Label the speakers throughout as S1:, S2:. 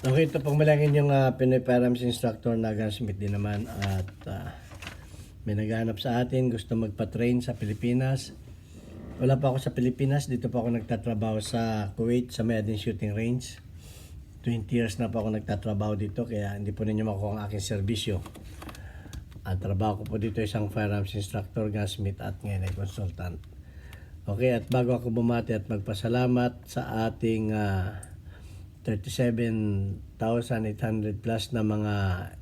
S1: Okay, ito pong malangin yung Pinoy Params Instructor na gunsmith din naman at may naghahanap sa atin, gusto magpa-train sa Pilipinas. Wala pa ako sa Pilipinas, dito pa ako nagtatrabaho sa Kuwait sa Mayadin Shooting Range. 20 years na po ako nagtatrabaho dito kaya hindi po ninyo makuha ang aking serbisyo. Ang trabaho ko po dito isang firearms instructor, gunsmith at ngayon ay consultant. Okay, at bago ako bumati at magpasalamat sa ating 37,800 plus na mga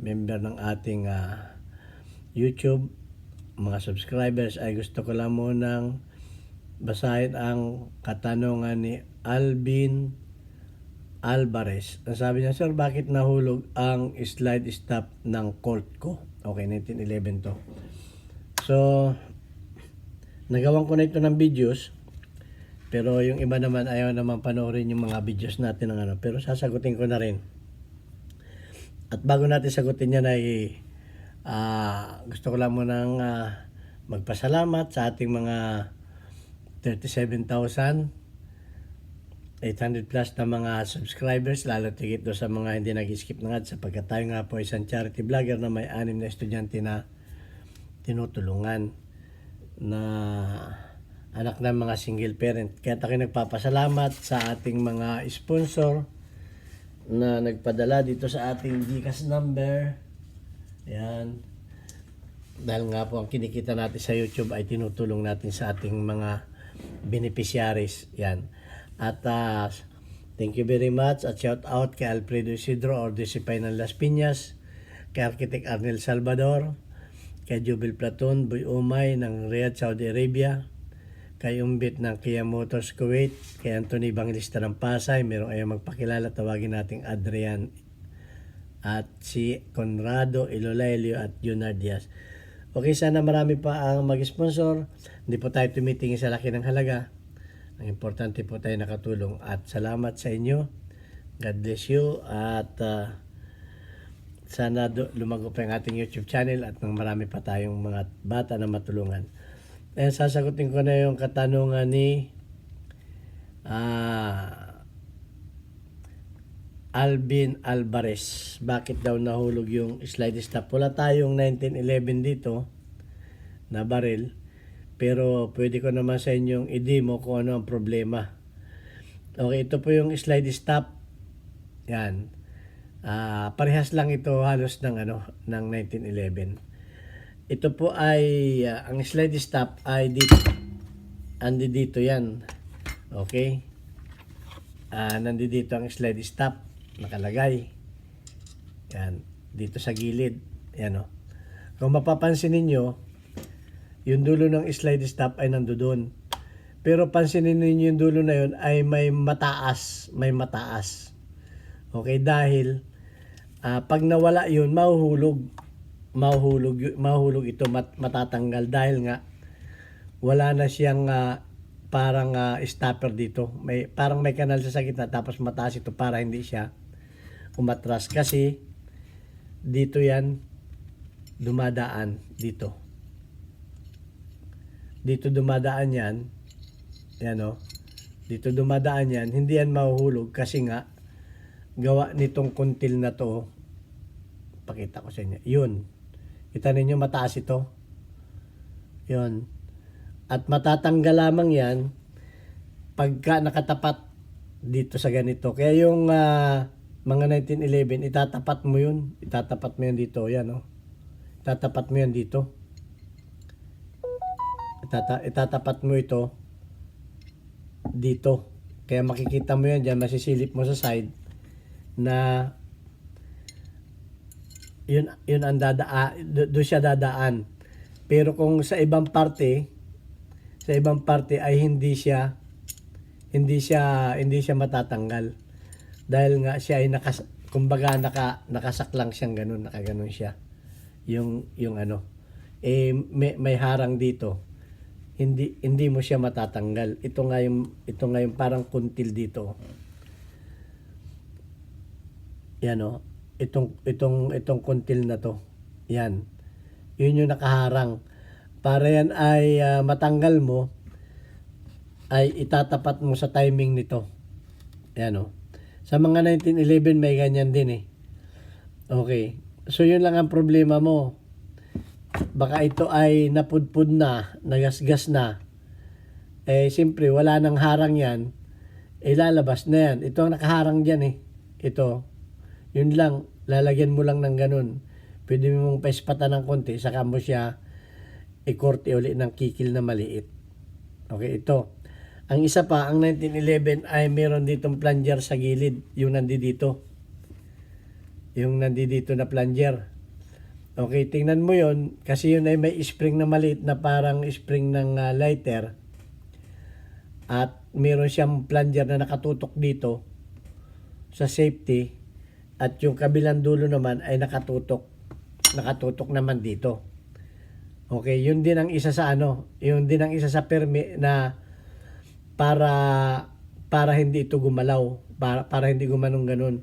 S1: member ng ating YouTube, mga subscribers, ay gusto ko lang munang basahin ang katanungan ni Alvin Alvarez. Ang sabi niya, "Sir, bakit nahulog ang slide stop ng Colt ko?" Okay, 1911 to. So, nagawan ko na ito ng videos, pero yung iba naman ayaw naman panoorin yung mga videos natin ng pero sasagutin ko na rin. At bago natin sagutin yan ay gusto ko lang munang magpasalamat sa ating mga 37,800 plus na mga subscribers, lalo tigit do sa mga hindi nag-skip ng ads, sapagkat tayo nga po isang charity vlogger na may 6 na estudyante na tinutulungan na anak ng mga single parent. Kaya tayo nagpapasalamat sa ating mga sponsor na nagpadala dito sa ating GCash number. Yan. Dahil nga po ang kinikita natin sa YouTube ay tinutulong natin sa ating mga beneficiaries. Yan. At thank you very much at shout out kay Alfredo Isidro or Disipay ng Las Piñas, kay Architect Arnel Salvador, kay Jubil Platoon Boy Umay ng Riyadh, Saudi Arabia, kay Umbit ng Kia Motors Kuwait, kay Anthony Banglista ng Pasay, merong ayaw magpakilala, tawagin nating Adrian, at si Conrado Ilolailio at Junard Diaz. Okay, sana marami pa ang mag-sponsor. Hindi po tayo tumitingin sa laki ng halaga. Ang importante po tayo nakatulong at salamat sa inyo. God bless you at sana lumago pa yung ating YouTube channel at nang marami pa tayong mga bata na matulungan. Ayan, sasagutin ko na yung katanungan ni Alvin Alvarez. Bakit daw nahulog yung slide stop? Wala tayong 1911 dito na baril. Pero pwede ko naman sa inyong i-demo kung ano ang problema. Okay, ito po yung slide stop. Yan. Parehas lang ito halos ng ng 1911. Ito po ay ang slide stop ay dito. Dito yan. Okay? Nandito ang slide stop nakalagay. Yan, dito sa gilid. Yan o. Kung mapapansin ninyo, yung dulo ng slide stop ay nandoon. Pero pansinin niyo yung dulo na yun ay may mataas. Okay, dahil pag nawala yun, mahuhulog ito, matatanggal dahil nga wala na siyang parang stopper dito. Parang may kanal sa gitna tapos mataas ito para hindi siya umatras kasi dito yan dumadaan dito. Dito dumadaan yan. Yan o. Dito dumadaan yan. Hindi yan mahuhulog kasi nga gawa nitong kuntil na to. Pakita ko sa inyo. Yun. Kita ninyo mataas ito. Yun. At matatanggal lamang yan pagka nakatapat dito sa ganito. Kaya yung mga 1911, itatapat mo yun. Itatapat mo yan dito. Yan o. Itatapat mo yan dito. Itatapat mo ito dito. Kaya makikita mo yan dyan, masisilip mo sa side na yun ang doon siya dadaan. Pero kung sa ibang parte ay hindi siya matatanggal. Dahil nga siya ay nakasaklang siyang ganun, nakaganon siya. Yung may harang dito. Hindi mo siya matatanggal. Ito nga yung parang kuntil dito. Yan o. Itong kuntil na to. Yan. Yun yung nakaharang. Para yan ay matanggal mo, ay itatapat mo sa timing nito. Ayan o. Sa mga 1911 may ganyan din eh. Okay. So yun lang ang problema mo. Baka ito ay napudpud na, nagasgas na. Eh siyempre wala nang harang yan. Lalabas na yan. Ito ang nakaharang dyan eh. Ito. Yun lang. Lalagyan mo lang ng ganun. Pwede mong paispatan ng konti. Saka mo siya ikorte uli ng kikil na maliit. Okay, ito. Ang isa pa, ang 1911 ay meron ditong plunger sa gilid. Yung nandito. Yung nandito na plunger. Okay, tingnan mo yon kasi yun ay may spring na maliit na parang spring ng lighter. At meron siyang plunger na nakatutok dito sa safety. At yung kabilang dulo naman ay nakatutok naman dito. Okay, yun din ang isa sa yun din ang isa sa permit na para hindi ito gumalaw, para hindi gumanong ganun.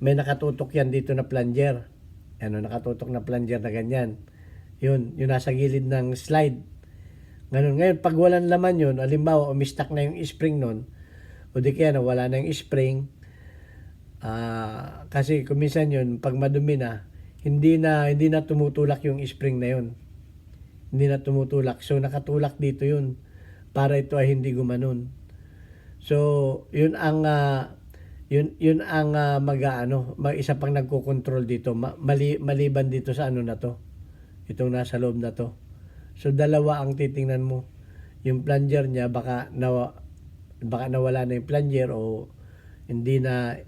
S1: May nakatutok yan dito na plunger. Nakatutok na plunger na ganyan. Yun nasa gilid ng slide. Ganun. Ngayon, pag walang laman yun, halimbawa, umistak na yung spring nun, o di kaya wala na yung spring, kasi kuminsan yun, pag madumi na, hindi na tumutulak yung spring na yun. Hindi na tumutulak. So, nakatulak dito yun para ito ay hindi gumanon. So, yun ang isa pang nagko-control dito. Maliban dito sa na to. Itong nasa loob na to. So, dalawa ang titingnan mo. Yung plunger niya, baka nawala na yung plunger o hindi na,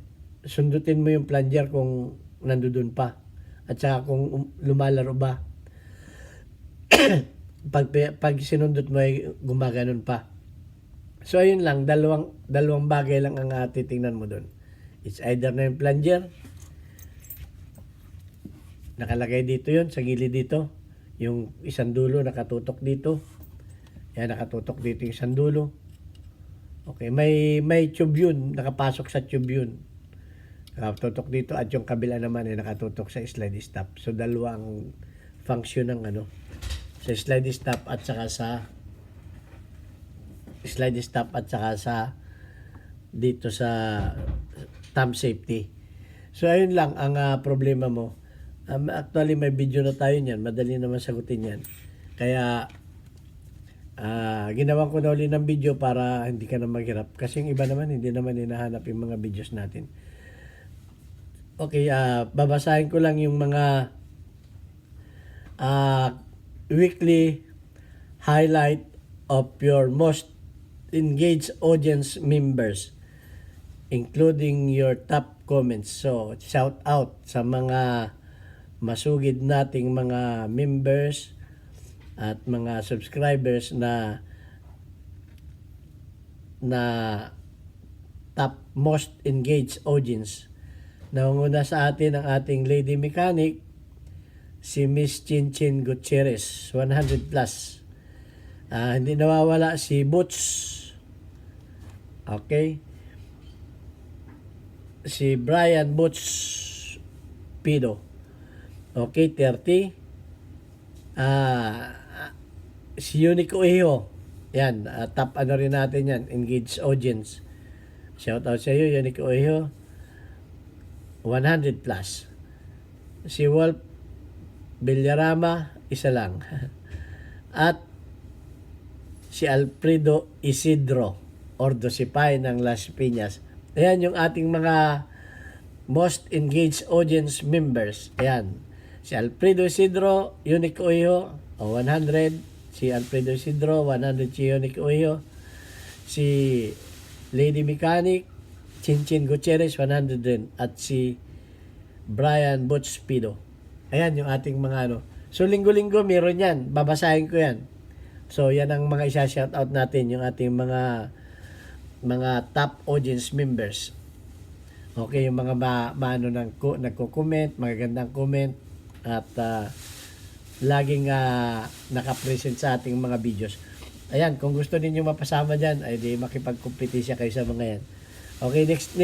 S1: sundutin mo yung plunger kung nandoon pa. At saka kung lumalaro ba. pag sinundot mo ay gumaganon pa. So ayun lang, dalawang bagay lang ang titingnan mo doon. It's either na yung plunger, nakalagay dito yun, sa gilid dito, yung isang dulo nakatutok dito. Yan, nakatutok dito yung isang dulo. Okay, may tube yun, nakapasok sa tube yun. Nakatutok dito at yung kabila naman ay nakatutok sa slide stop. So dalawang function ng sa slide stop at saka sa dito sa thumb safety. So ayun lang ang problema mo. Actually may video na tayo niyan, madali naman sagutin yan. Kaya ginawan ko na uli ng video para hindi ka na maghirap. Kasi yung iba naman hindi naman hinahanap yung mga videos natin. Okay, babasahin ko lang yung mga weekly highlight of your most engaged audience members, including your top comments. So, shout out sa mga masugid nating mga members at mga subscribers na top most engaged audience. Nanguna sa atin ang ating lady mechanic, si Miss Chinchin Gutierrez, 100 plus. Hindi nawawala si Boots. Okay. Si Brian Boots Pido. Okay, 30. Si Unique Ohiho. Yan, top rin natin yan, engaged audience. Shout out sa iyo, Unique Ohiho. 100 plus. Si Wolf Villarama, isa lang. At si Alfredo Isidro Ordosipay ng Las Piñas. Ayan yung ating mga most engaged audience members. Ayan. Si Alfredo Isidro, Unique Ohiho, 100. Si Alfredo Isidro, 100 si Unique Ohiho. Si Lady Mechanic, Chinchin Gutierrez, 100 din. At si Brian Butspido. Ayan yung ating mga So, linggo-linggo meron yan. Babasahin ko yan. So, yan ang mga isa-shoutout natin. Yung ating mga top audience members. Okay, yung mga nagko-comment, magagandang comment. At laging nakapresent sa ating mga videos. Ayan, kung gusto ninyo mapasama dyan, ay di makipagkompetisya kayo sa mga yan. Okay, next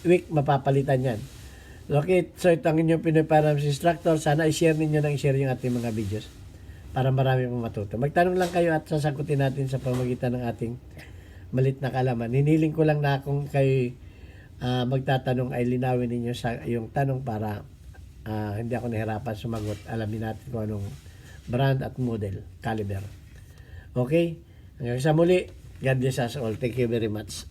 S1: week, mapapalitan yan. Okay, so ito ang inyong Pinoy Firearms Instructor. Sana i-share ninyo yung ating mga videos para marami pong matuto. Magtanong lang kayo at sasagutin natin sa pamagitan ng ating malit na kalaman. Hiniling ko lang na kung kayo magtatanong ay linawin ninyo sa yung tanong para hindi ako nahirapan sumagot. Alamin natin kung anong brand at model, caliber. Okay? Hanggang sa muli, God bless us all. Thank you very much.